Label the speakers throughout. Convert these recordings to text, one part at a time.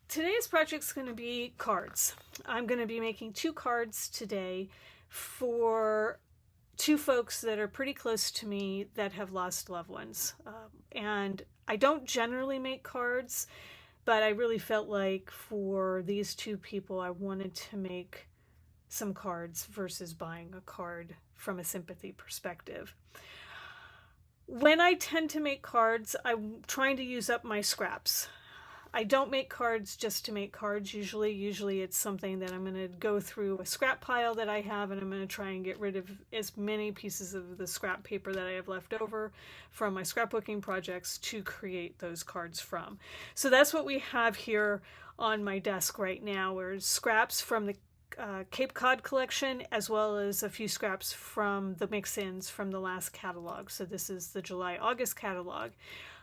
Speaker 1: today's project's going to be cards. I'm going to be making 2 cards today for 2 folks that are pretty close to me that have lost loved ones. And I don't generally make cards, but I really felt like for these 2 people, I wanted to make some cards versus buying a card from a sympathy perspective. When I tend to make cards, I'm trying to use up my scraps. I don't make cards just to make cards usually. Usually it's something that I'm going to go through a scrap pile that I have, and I'm going to try and get rid of as many pieces of the scrap paper that I have left over from my scrapbooking projects to create those cards from. So that's what we have here on my desk right now, where scraps from the Cape Cod collection, as well as a few scraps from the mix-ins from the last catalog. So this is the July-August catalog.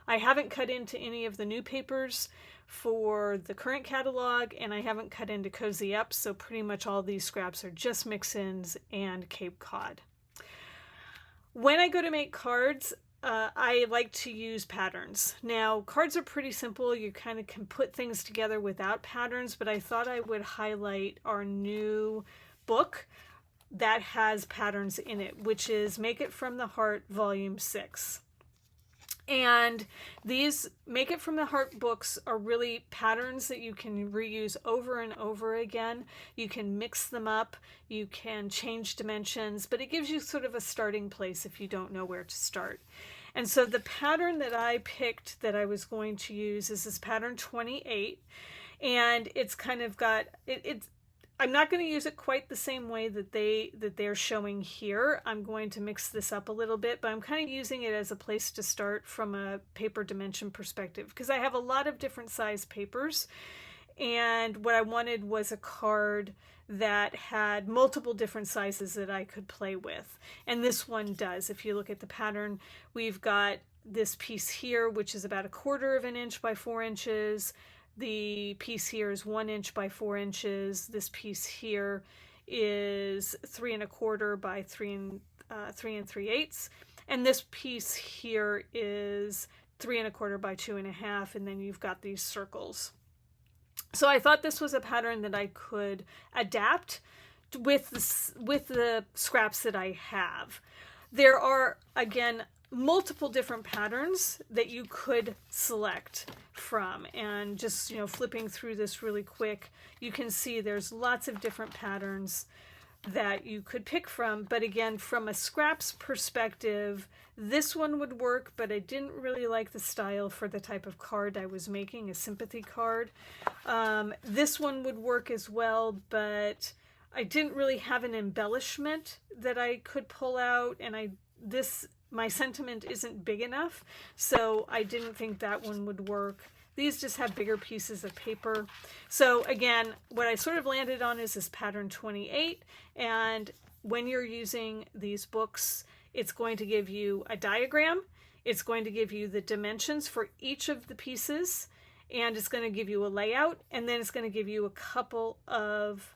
Speaker 1: I haven't cut into any of the new papers for the current catalog, and I haven't cut into Cozy Up, so pretty much all these scraps are just mix-ins and Cape Cod. When I go to make cards, I like to use patterns. Now, cards are pretty simple. You kind of can put things together without patterns, but I thought I would highlight our new book that has patterns in it, which is Make It From the Heart Volume 6. And these Make It From the Heart books are really patterns that you can reuse over and over again. You can mix them up, you can change dimensions, but it gives you sort of a starting place if you don't know where to start. And so the pattern that I picked that I was going to use is this pattern 28, and it's kind of got I'm not going to use it quite the same way that they're showing here. I'm going to mix this up a little bit, but I'm kind of using it as a place to start from a paper dimension perspective, because I have a lot of different size papers, and what I wanted was a card that had multiple different sizes that I could play with. And this one does. If you look at the pattern, we've got this piece here, which is about 1/4 of an inch by 4 inches. The piece here is 1 inch by 4 inches. This piece here is 3 1/4 by 3 3/8. And this piece here is 3 1/4 by 2 1/2. And then you've got these circles. So I thought this was a pattern that I could adapt with the scraps that I have. There are, again, multiple different patterns that you could select from, and just flipping through this really quick, you can see there's lots of different patterns that you could pick from. But again, from a scraps perspective, this one would work, but I didn't really like the style for the type of card I was making, a sympathy card. This one would work as well, but I didn't really have an embellishment that I could pull out, and my sentiment isn't big enough, so I didn't think that one would work. These just have bigger pieces of paper. So again, what I sort of landed on is this pattern 28, and when you're using these books, it's going to give you a diagram, it's going to give you the dimensions for each of the pieces, and it's going to give you a layout, and then it's going to give you a couple of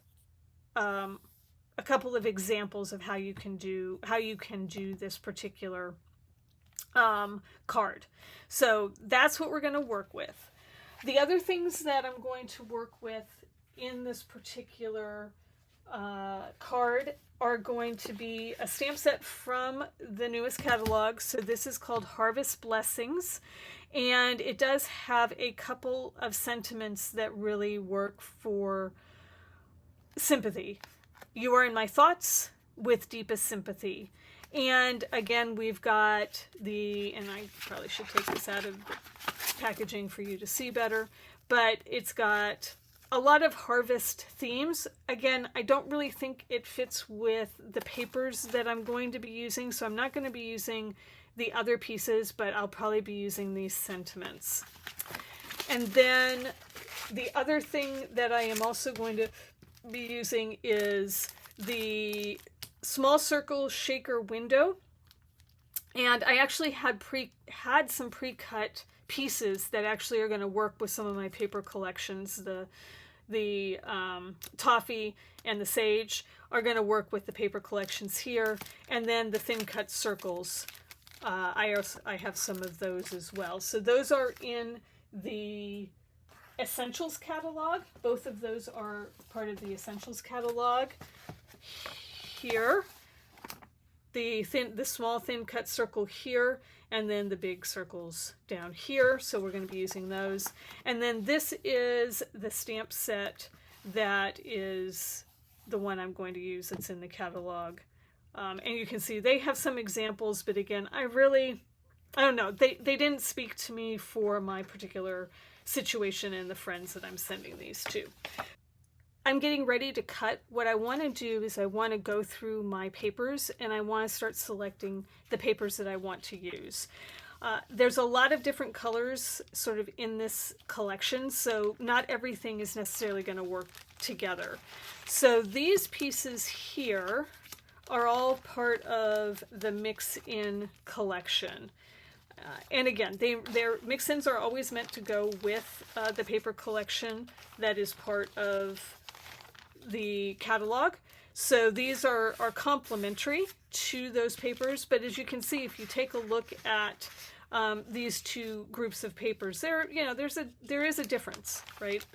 Speaker 1: examples of how you can do this particular card. So that's what we're going to work with. The other things that I'm going to work with in this particular card are going to be a stamp set from the newest catalog. So this is called Harvest Blessings, and it does have a couple of sentiments that really work for sympathy. You are in my thoughts with deepest sympathy. And again, we've got and I probably should take this out of the packaging for you to see better, but it's got a lot of harvest themes. Again, I don't really think it fits with the papers that I'm going to be using, so I'm not going to be using the other pieces, but I'll probably be using these sentiments. And then the other thing that I am also going to be using is the small circle shaker window, and I actually had some pre-cut pieces that actually are going to work with some of my paper collections. The toffee and the sage are going to work with the paper collections here, and then the thin cut circles, I have some of those as well. So those are in the Essentials catalog. Both of those are part of the Essentials catalog. Here, the small thin cut circle here, and then the big circles down here. So we're going to be using those. And then this is the stamp set that is the one I'm going to use that's in the catalog. And you can see they have some examples, but again, I don't know, they didn't speak to me for my particular situation and the friends that I'm sending these to. I'm getting ready to cut. What I want to do is I want to go through my papers and I want to start selecting the papers that I want to use. There's a lot of different colors sort of in this collection, so not everything is necessarily going to work together. So these pieces here are all part of the Mix-in collection. And again, their mix-ins are always meant to go with the paper collection that is part of the catalog. So these are complementary to those papers, but as you can see, if you take a look at these two groups of papers, there is a difference, right?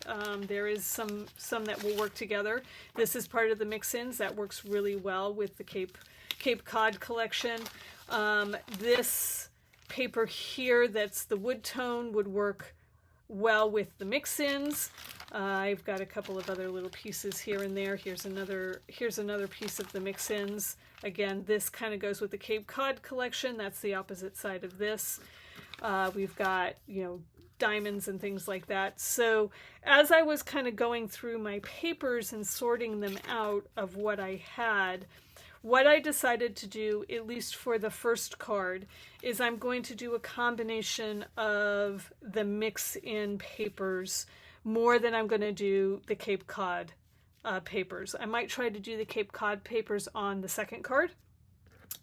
Speaker 1: There is some that will work together. This is part of the mix-ins that works really well with the Cape Cod collection. This paper here, that's the wood tone, would work well with the mix-ins. I've got a couple of other little pieces here and there. Here's another piece of the mix-ins. Again, this kind of goes with the Cape Cod collection. That's the opposite side of this. We've got, diamonds and things like that. So as I was kind of going through my papers and sorting them out of what I had, what I decided to do, at least for the first card, is I'm going to do a combination of the mix-in papers more than I'm going to do the Cape Cod papers. I might try to do the Cape Cod papers on the second card,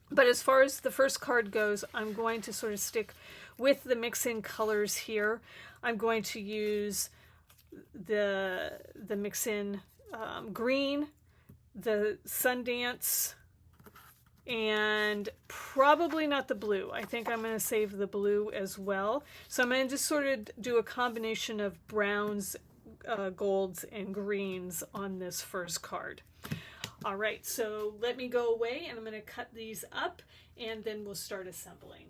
Speaker 1: but as far as the first card goes, I'm going to sort of stick with the mix-in colors here. I'm going to use the mix-in green, the Sundance, and probably not the blue. I think I'm going to save the blue as well. So I'm going to just sort of do a combination of browns, golds, and greens on this first card. All right, so let me go away and I'm going to cut these up and then we'll start assembling.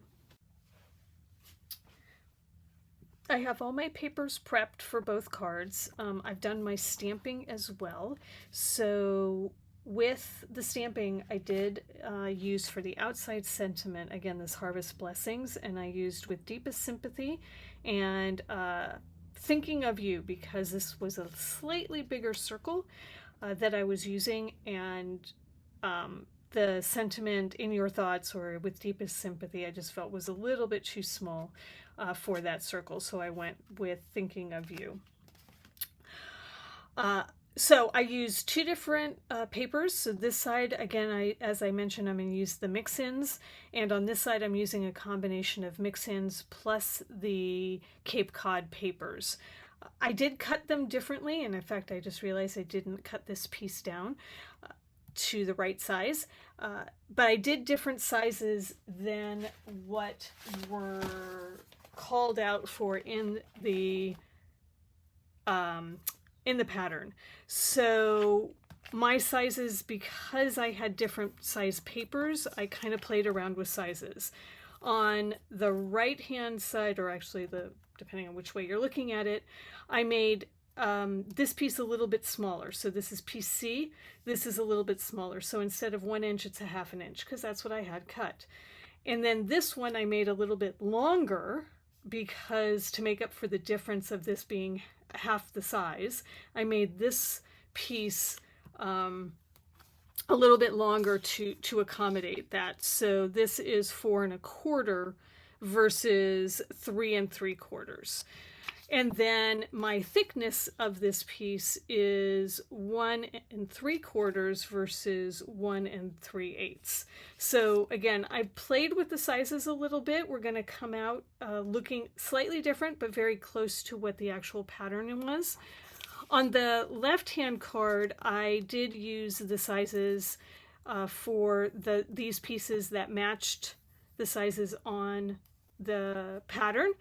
Speaker 1: I have all my papers prepped for both cards. I've done my stamping as well. So with the stamping, I did use for the outside sentiment, again, this Harvest Blessings, and I used with Deepest Sympathy and Thinking of You, because this was a slightly bigger circle that I was using, and the sentiment In Your Thoughts or with Deepest Sympathy I just felt was a little bit too small for that circle, so I went with Thinking of You. So I used two different papers. So this side, again, as I mentioned, I'm going to use the mix-ins, and on this side I'm using a combination of mix-ins plus the Cape Cod papers. I did cut them differently, and in fact I just realized I didn't cut this piece down to the right size, but I did different sizes than what were called out for in the pattern. So my sizes, because I had different size papers, I kind of played around with sizes. On the right hand side, or actually depending on which way you're looking at it, I made this piece a little bit smaller. So this is piece C, this is a little bit smaller. So instead of 1 inch, it's a 1/2 inch, because that's what I had cut. And then this one I made a little bit longer, because to make up for the difference of this being half the size, I made this piece a little bit longer to accommodate that. So this is 4 1/4 versus 3 3/4. And then my thickness of this piece is 1 3/4 versus 1 3/8. So again, I played with the sizes a little bit. We're going to come out looking slightly different, but very close to what the actual pattern was. On the left-hand card, I did use the sizes for these pieces that matched the sizes on the pattern.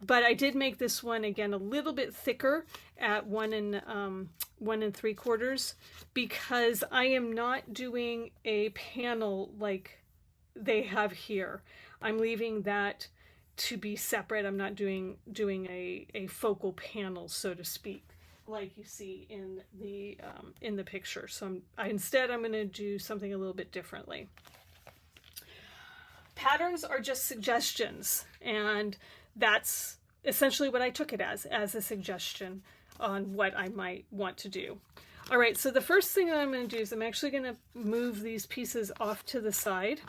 Speaker 1: But I did make this one again a little bit thicker at 1 3/4 because I am not doing a panel like they have here. I'm leaving that to be separate. I'm not doing a focal panel, so to speak, like you see in the picture. So instead I'm going to do something a little bit differently. Patterns are just suggestions, and that's essentially what I took it as a suggestion on what I might want to do. All right, so the first thing that I'm going to do is I'm actually going to move these pieces off to the side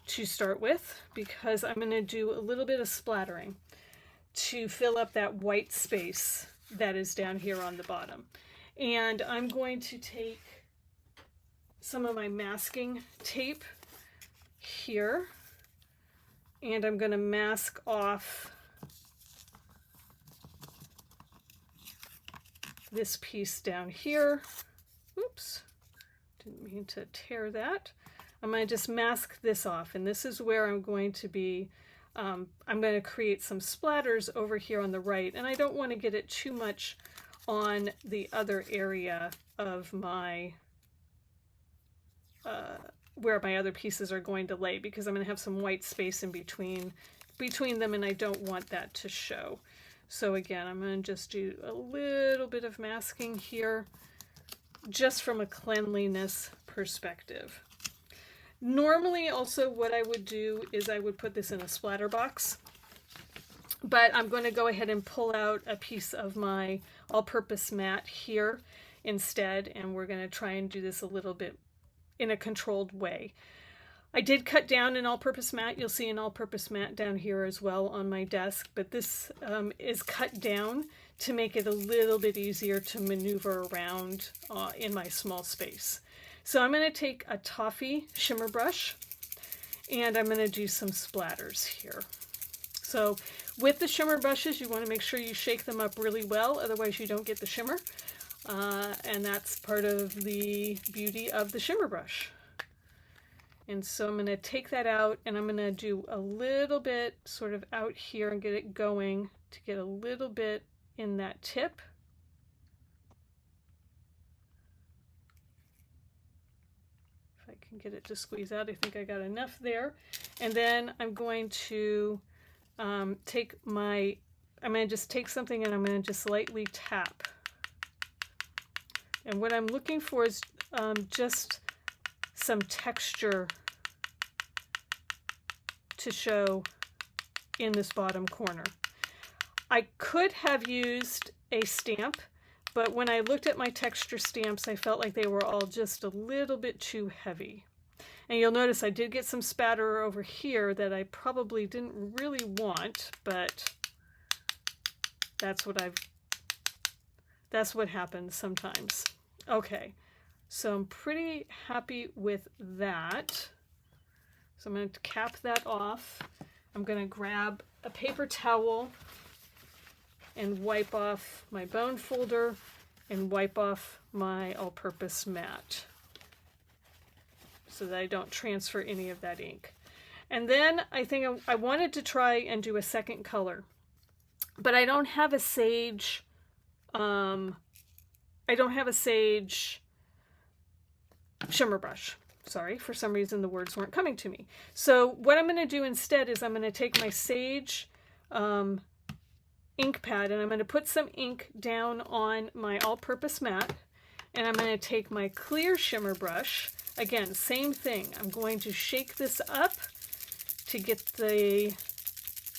Speaker 1: to start with, because I'm going to do a little bit of splattering to fill up that white space that is down here on the bottom. And I'm going to take some of my masking tape here, and I'm going to mask off this piece down here. Oops, didn't mean to tear that. I'm going to just mask this off, and this is where I'm going to be, I'm going to create some splatters over here on the right, and I don't want to get it too much on the other area of my, where my other pieces are going to lay, because I'm going to have some white space in between them, and I don't want that to show. So again, I'm going to just do a little bit of masking here, just from a cleanliness perspective. Normally also what I would do is I would put this in a splatter box, but I'm going to go ahead and pull out a piece of my all-purpose mat here instead, and we're going to try and do this a little bit in a controlled way. I did cut down an all-purpose mat. You'll see an all-purpose mat down here as well on my desk, but this is cut down to make it a little bit easier to maneuver around in my small space. So I'm going to take a toffee shimmer brush, and I'm going to do some splatters here. So with the shimmer brushes, you want to make sure you shake them up really well, otherwise you don't get the shimmer. And that's part of the beauty of the shimmer brush. And so I'm going to take that out, and I'm going to do a little bit sort of out here and get it going to get a little bit in that tip. If I can get it to squeeze out, I think I got enough there. And then I'm going to I'm going to just take something and I'm going to just lightly tap. And what I'm looking for is just some texture to show in this bottom corner. I could have used a stamp, but when I looked at my texture stamps, I felt like they were all just a little bit too heavy. And you'll notice I did get some spatter over here that I probably didn't really want, but that's what happens sometimes. Okay, so I'm pretty happy with that. So I'm going to cap that off. I'm going to grab a paper towel and wipe off my bone folder and wipe off my all-purpose mat so that I don't transfer any of that ink. And then I think I wanted to try and do a second color, but I don't have a sage, shimmer brush. Sorry, for some reason the words weren't coming to me. So what I'm going to do instead is I'm going to take my sage ink pad, and I'm going to put some ink down on my all-purpose mat, and I'm going to take my clear shimmer brush. Again, same thing. I'm going to shake this up to get the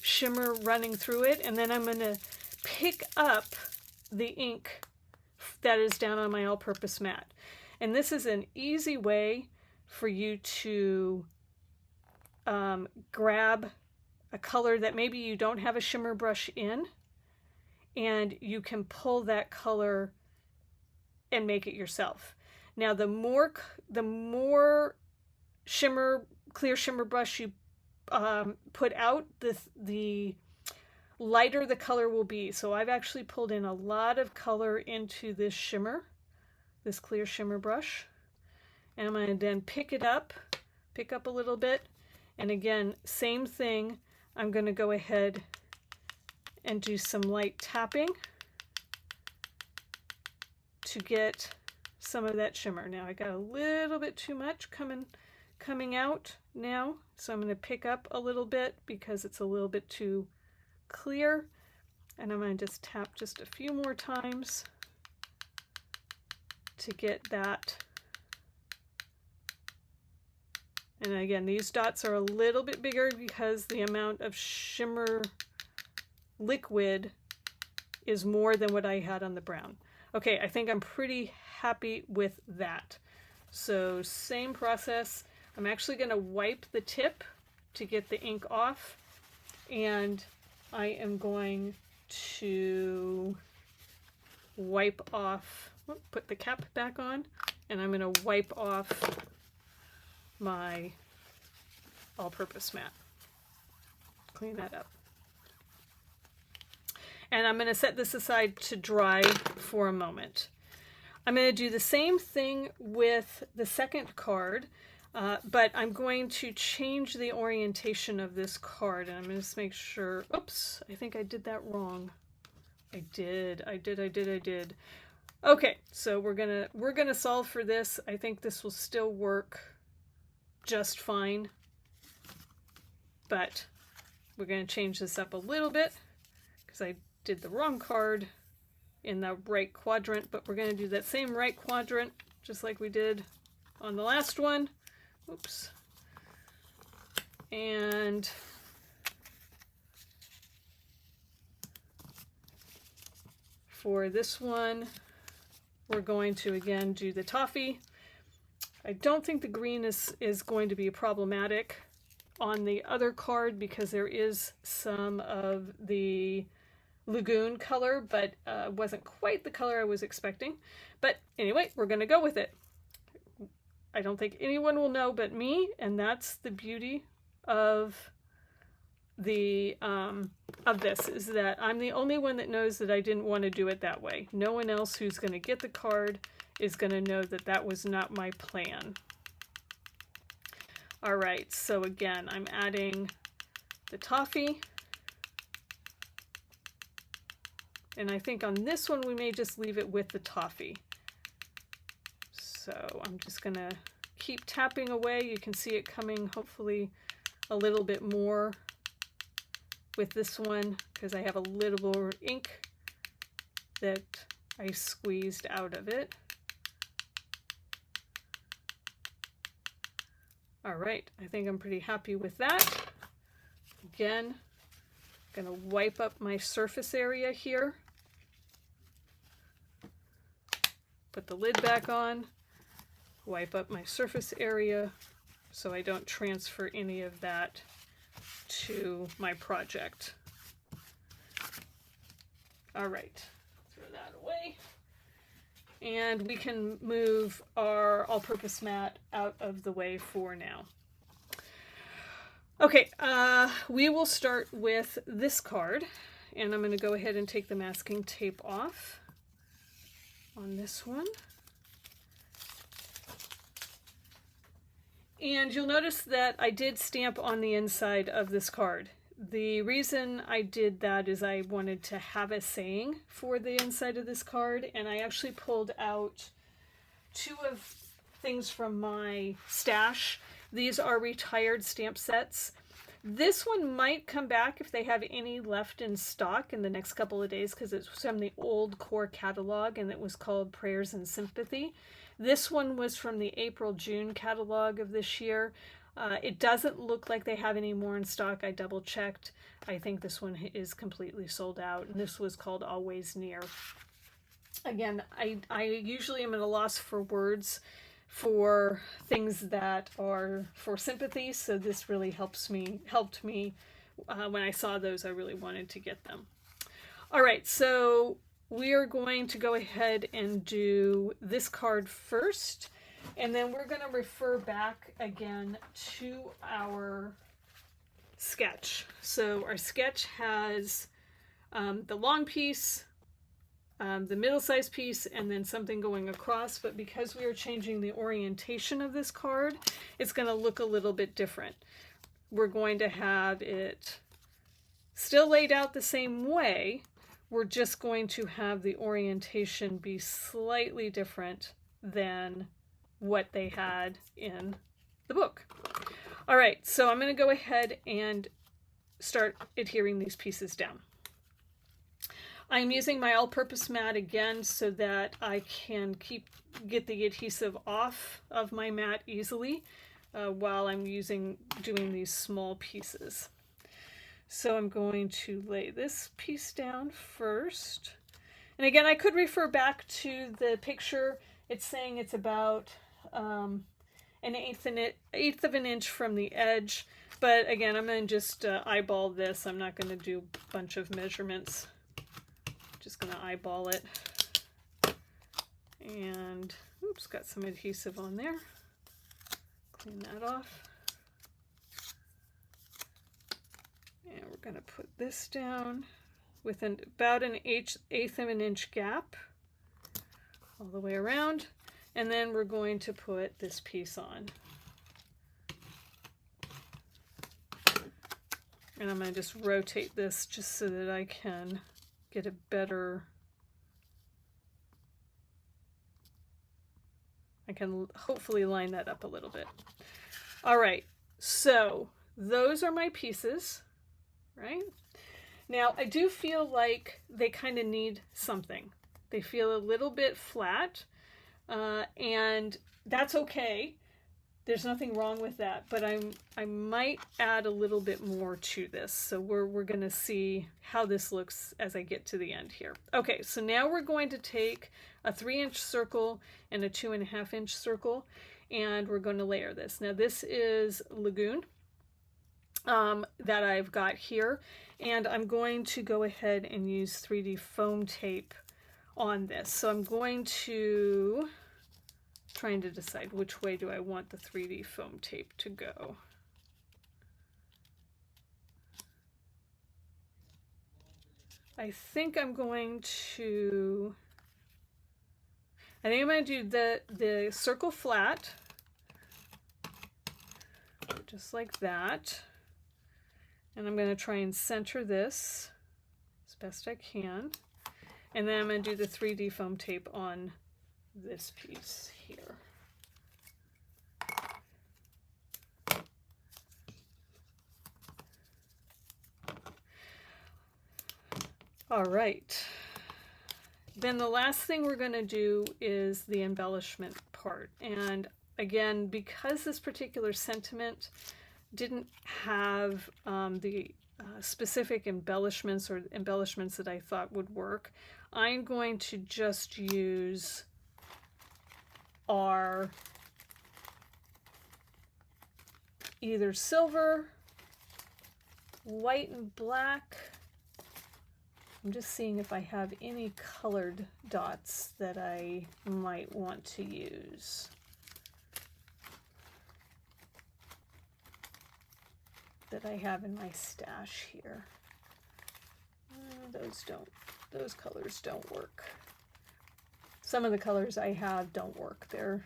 Speaker 1: shimmer running through it, and then I'm going to pick up the ink that is down on my all-purpose mat. And this is an easy way for you to grab a color that maybe you don't have a shimmer brush in, and you can pull that color and make it yourself. Now, the more clear shimmer brush you put out, the lighter the color will be. So I've actually pulled in a lot of color into this shimmer, this clear shimmer brush. And I'm going to then pick up a little bit. And again, same thing. I'm going to go ahead and do some light tapping to get some of that shimmer. Now I got a little bit too much coming out now, so I'm going to pick up a little bit because it's a little bit too clear, and I'm going to just tap just a few more times to get that. And again, these dots are a little bit bigger because the amount of shimmer liquid is more than what I had on the brown. Okay, I think I'm pretty happy with that. So same process. I'm actually going to wipe the tip to get the ink off, and I am going to wipe off, put the cap back on, and I'm going to wipe off my all-purpose mat. Clean that up. And I'm going to set this aside to dry for a moment. I'm going to do the same thing with the second card, but I'm going to change the orientation of this card, and I'm going to just make sure, oops, I think I did that wrong. I did. Okay, so we're gonna solve for this. I think this will still work just fine, but we're going to change this up a little bit because I did the wrong card in the right quadrant, but we're going to do that same right quadrant just like we did on the last one. Oops. And for this one, we're going to again do the toffee. I don't think the green is going to be problematic on the other card because there is some of the lagoon color, but wasn't quite the color I was expecting. But anyway, we're going to go with it. I don't think anyone will know but me, and that's the beauty of the of this, is that I'm the only one that knows that I didn't want to do it that way. No one else who's going to get the card is going to know that that was not my plan. All right, so again, I'm adding the toffee. And I think on this one, we may just leave it with the toffee. So I'm just going to keep tapping away. You can see it coming hopefully a little bit more with this one because I have a little more ink that I squeezed out of it. All right, I think I'm pretty happy with that. Again, I'm going to wipe up my surface area here. Put the lid back on, wipe up my surface area so I don't transfer any of that to my project. All right, throw that away. And we can move our all-purpose mat out of the way for now. Okay, we will start with this card, and I'm going to go ahead and take the masking tape off on this one. And you'll notice that I did stamp on the inside of this card. The reason I did that is I wanted to have a saying for the inside of this card, and I actually pulled out two of things from my stash. These are retired stamp sets. This one might come back if they have any left in stock in the next couple of days because it's from the old core catalog and it was called Prayers and Sympathy. This one was from the April-June catalog of this year. It doesn't look like they have any more in stock. I double checked. I think this one is completely sold out, and this was called Always Near. Again, I usually am at a loss for words for things that are for sympathy, so this really helped me when I saw those. I really wanted to get them. All right, so we are going to go ahead and do this card first, and then we're going to refer back again to our sketch. So our sketch has the long piece, the middle-sized piece, and then something going across, but because we are changing the orientation of this card, it's going to look a little bit different. We're going to have it Still laid out the same way. We're just going to have the orientation be slightly different than what they had in the book. All right, so I'm going to go ahead and start adhering these pieces down. I'm using my all-purpose mat again so that I can get the adhesive off of my mat easily while I'm doing these small pieces. So I'm going to lay this piece down first. And again, I could refer back to the picture. It's saying it's about an eighth of an inch from the edge. But again, I'm going to just eyeball this. I'm not going to do a bunch of measurements. Just going to eyeball it. And oops, got some adhesive on there. Clean that off. And we're going to put this down with about an eighth of an inch gap all the way around. And then we're going to put this piece on. And I'm going to just rotate this just so that I can get a better, I can hopefully line that up a little bit. All right, so those are my pieces, right? Now I do feel like they kind of need something. They feel a little bit flat, and that's okay. There's nothing wrong with that, but I might add a little bit more to this. So we're going to see how this looks as I get to the end here. Okay, so now we're going to take a 3-inch circle and a 2.5-inch circle, and we're going to layer this. Now this is Lagoon that I've got here, and I'm going to go ahead and use 3D foam tape on this. So I'm going to trying to decide which way do I want the 3D foam tape to go. I think I'm going to do the circle flat, just like that. And I'm going to try and center this as best I can. And then I'm going to do the 3D foam tape on this piece here. All right. Then the last thing we're going to do is the embellishment part. And again, because this particular sentiment didn't have the specific embellishments or embellishments that I thought would work, I'm going to just use our either silver, white and black. I'm just seeing if I have any colored dots that I might want to use. That I have in my stash here. Those colors don't work. Some of the colors I have don't work. They're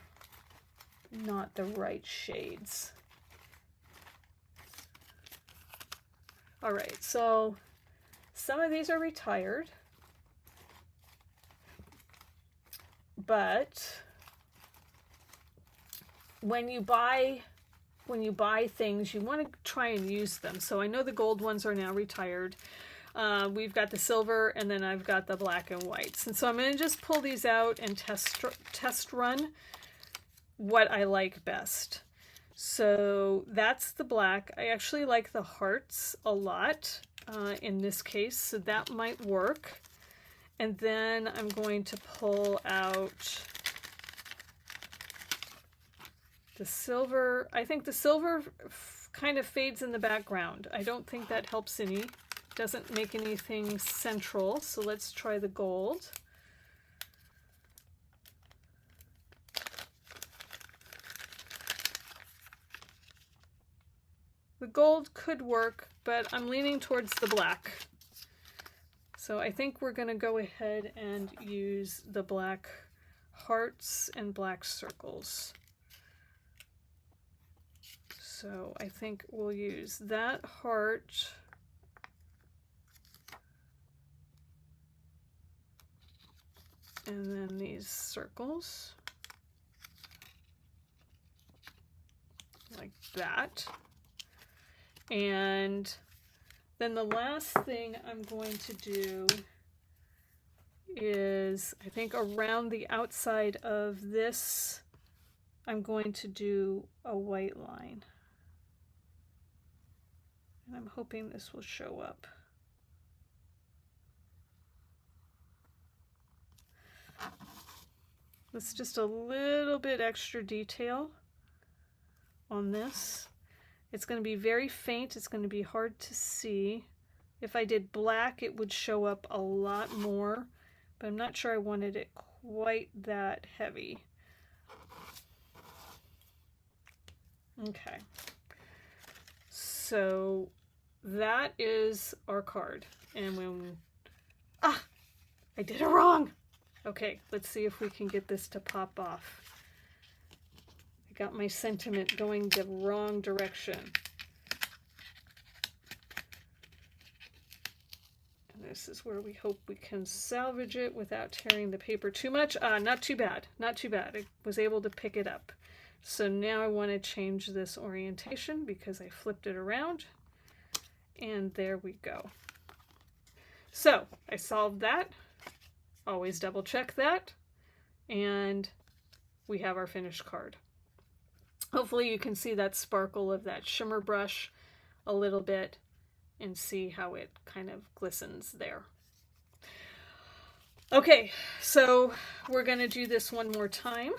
Speaker 1: not the right shades. All right, so some of these are retired, but when you buy things, you want to try and use them. So I know the gold ones are now retired. We've got the silver, and then I've got the black and whites. And so I'm going to just pull these out and test run what I like best. So that's the black. I actually like the hearts a lot in this case, so that might work. And then I'm going to pull out the silver. I think the silver kind of fades in the background. I don't think that helps any. Doesn't make anything central, so let's try the gold. The gold could work, but I'm leaning towards the black. So I think we're going to go ahead and use the black hearts and black circles. So I think we'll use that heart And then these circles. Like that. And then the last thing I'm going to do is, I think around the outside of this, I'm going to do a white line. And I'm hoping this will show up. It's just a little bit extra detail on this. It's going to be very faint. It's going to be hard to see. If I did black, it would show up a lot more, but I'm not sure I wanted it quite that heavy. Okay. So that is our card. And when, I did it wrong. Okay, let's see if we can get this to pop off. I got my sentiment going the wrong direction. And this is where we hope we can salvage it without tearing the paper too much. Not too bad, not too bad. I was able to pick it up. So now I want to change this orientation because I flipped it around. And there we go. So I solved that. Always double check that. And we have our finished card. Hopefully you can see that sparkle of that shimmer brush a little bit and see how it kind of glistens there. Okay, so we're going to do this one more time.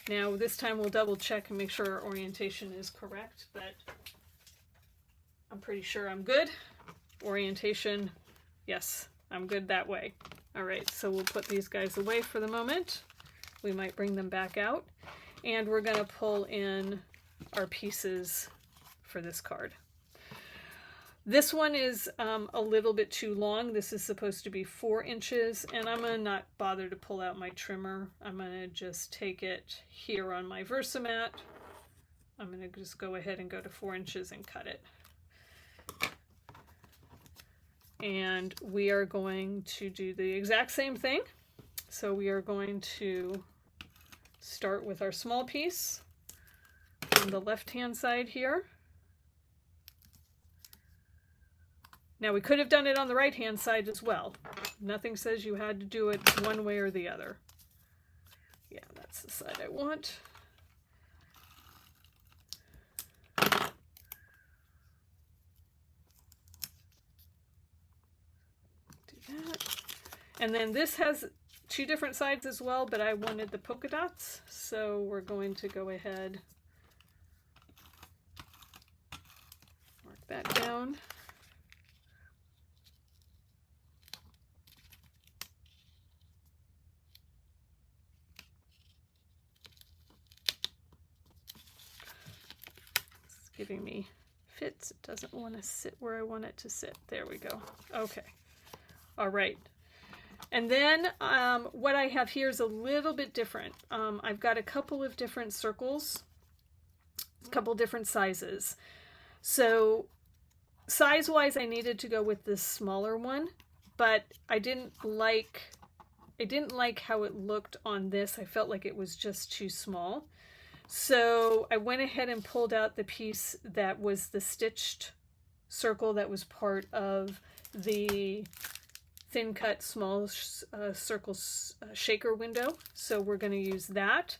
Speaker 1: Now this time we'll double check and make sure our orientation is correct, but I'm pretty sure I'm good. Orientation, yes, I'm good that way. All right, so we'll put these guys away for the moment. We might bring them back out. And we're going to pull in our pieces for this card. This one is a little bit too long. This is supposed to be 4 inches, and I'm going to not bother to pull out my trimmer. I'm going to just take it here on my Versamat. I'm going to just go ahead and go to 4 inches and cut it. And we are going to do the exact same thing. So we are going to start with our small piece on the left-hand side here. Now we could have done it on the right-hand side as well. Nothing says you had to do it one way or the other. Yeah, that's the side I want. And then this has 2 different sides as well, but I wanted the polka dots, so we're going to go ahead, mark that down. It's giving me fits. It doesn't want to sit where I want it to sit. There we go. Okay. All right. And then what I have here is a little bit different. I've got a couple of different circles, a couple different sizes. So size-wise, I needed to go with this smaller one, but I didn't like how it looked on this. I felt like it was just too small. So I went ahead and pulled out the piece that was the stitched circle that was part of the thin cut small circle shaker window. So we're going to use that,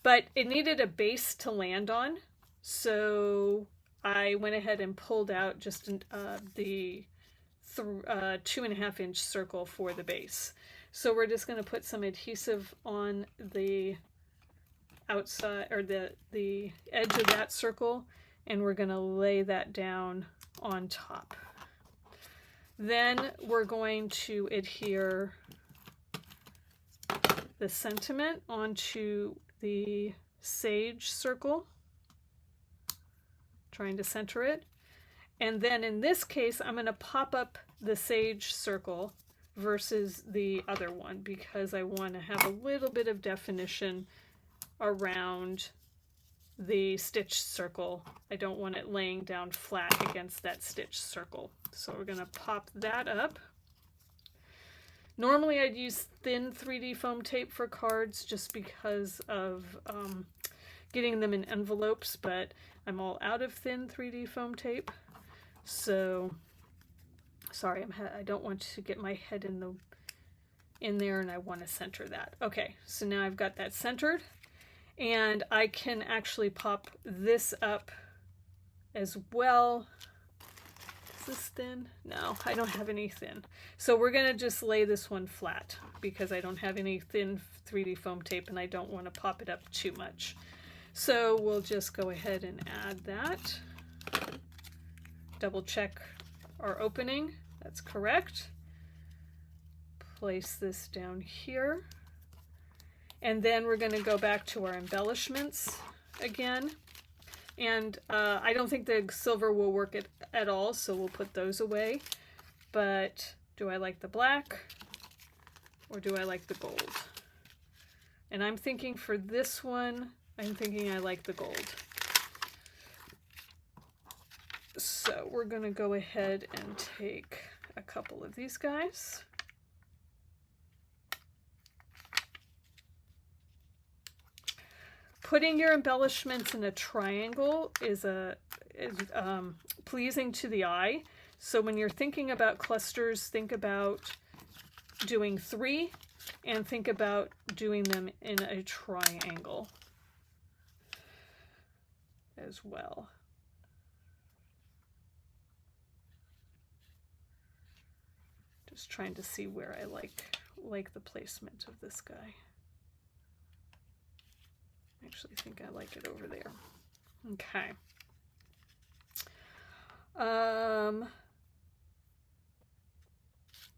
Speaker 1: but it needed a base to land on. So I went ahead and pulled out just the 2.5 inch circle for the base. So we're just going to put some adhesive on the outside or the edge of that circle, and we're going to lay that down on top. Then we're going to adhere the sentiment onto the sage circle, trying to center it. And then in this case, I'm going to pop up the sage circle versus the other one because I want to have a little bit of definition around the stitched circle. I don't want it laying down flat against that stitched circle. So we're going to pop that up. Normally I'd use thin 3D foam tape for cards just because of getting them in envelopes, but I'm all out of thin 3D foam tape. So, sorry, I don't want to get my head in there, and I want to center that. Okay, so now I've got that centered, and I can actually pop this up as well. Is this thin? No, I don't have any thin. So we're gonna just lay this one flat because I don't have any thin 3D foam tape and I don't want to pop it up too much. So we'll just go ahead and add that. Double check our opening. That's correct. Place this down here. And then we're going to go back to our embellishments again. And I don't think the silver will work at all, so we'll put those away. But do I like the black or do I like the gold? And I'm thinking for this one, I'm thinking I like the gold. So we're going to go ahead and take a couple of these guys. Putting your embellishments in a triangle is pleasing to the eye. So when you're thinking about clusters, think about doing 3 and think about doing them in a triangle as well. Just trying to see where I like the placement of this guy. I actually think I like it over there. Okay.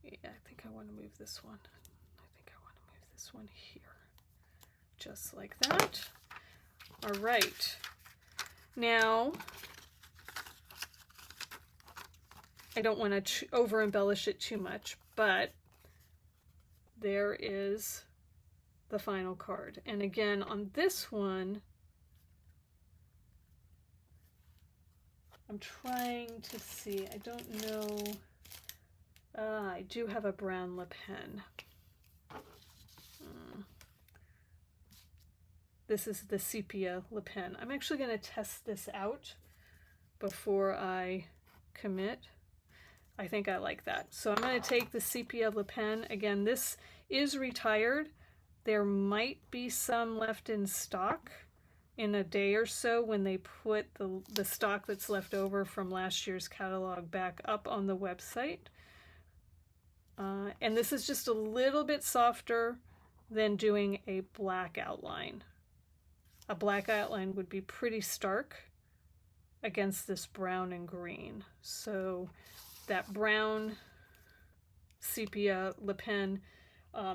Speaker 1: Yeah, I think I want to move this one. I think I want to move this one here. Just like that. All right. Now, I don't want to over embellish it too much, but there is the final card. And again, on this one, I'm trying to see, I don't know, I do have a brown Le Pen. This is the sepia Le Pen. I'm actually going to test this out before I commit. I think I like that. So I'm going to take the sepia Le Pen. Again, this is retired. There might be some left in stock in a day or so when they put the stock that's left over from last year's catalog back up on the website. And this is just a little bit softer than doing a black outline. A black outline would be pretty stark against this brown and green. So that brown sepia Le Pen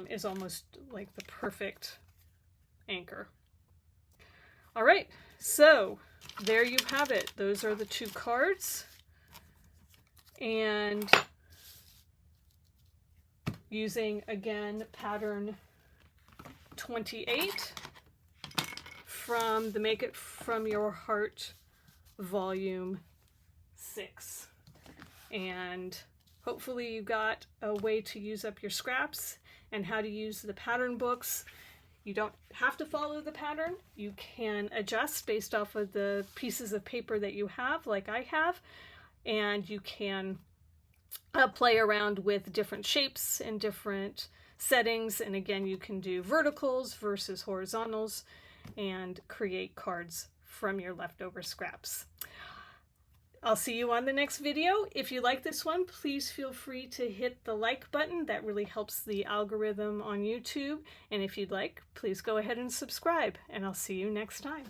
Speaker 1: is almost like the perfect anchor. All right, so there you have it. Those are the 2 cards. And using, again, pattern 28 from the Make It From Your Heart volume 6. And hopefully you got a way to use up your scraps and how to use the pattern books. You don't have to follow the pattern. You can adjust based off of the pieces of paper that you have, like I have, and you can play around with different shapes and different settings. And again, you can do verticals versus horizontals and create cards from your leftover scraps. I'll see you on the next video. If you like this one, please feel free to hit the like button. That really helps the algorithm on YouTube. And if you'd like, please go ahead and subscribe, and I'll see you next time.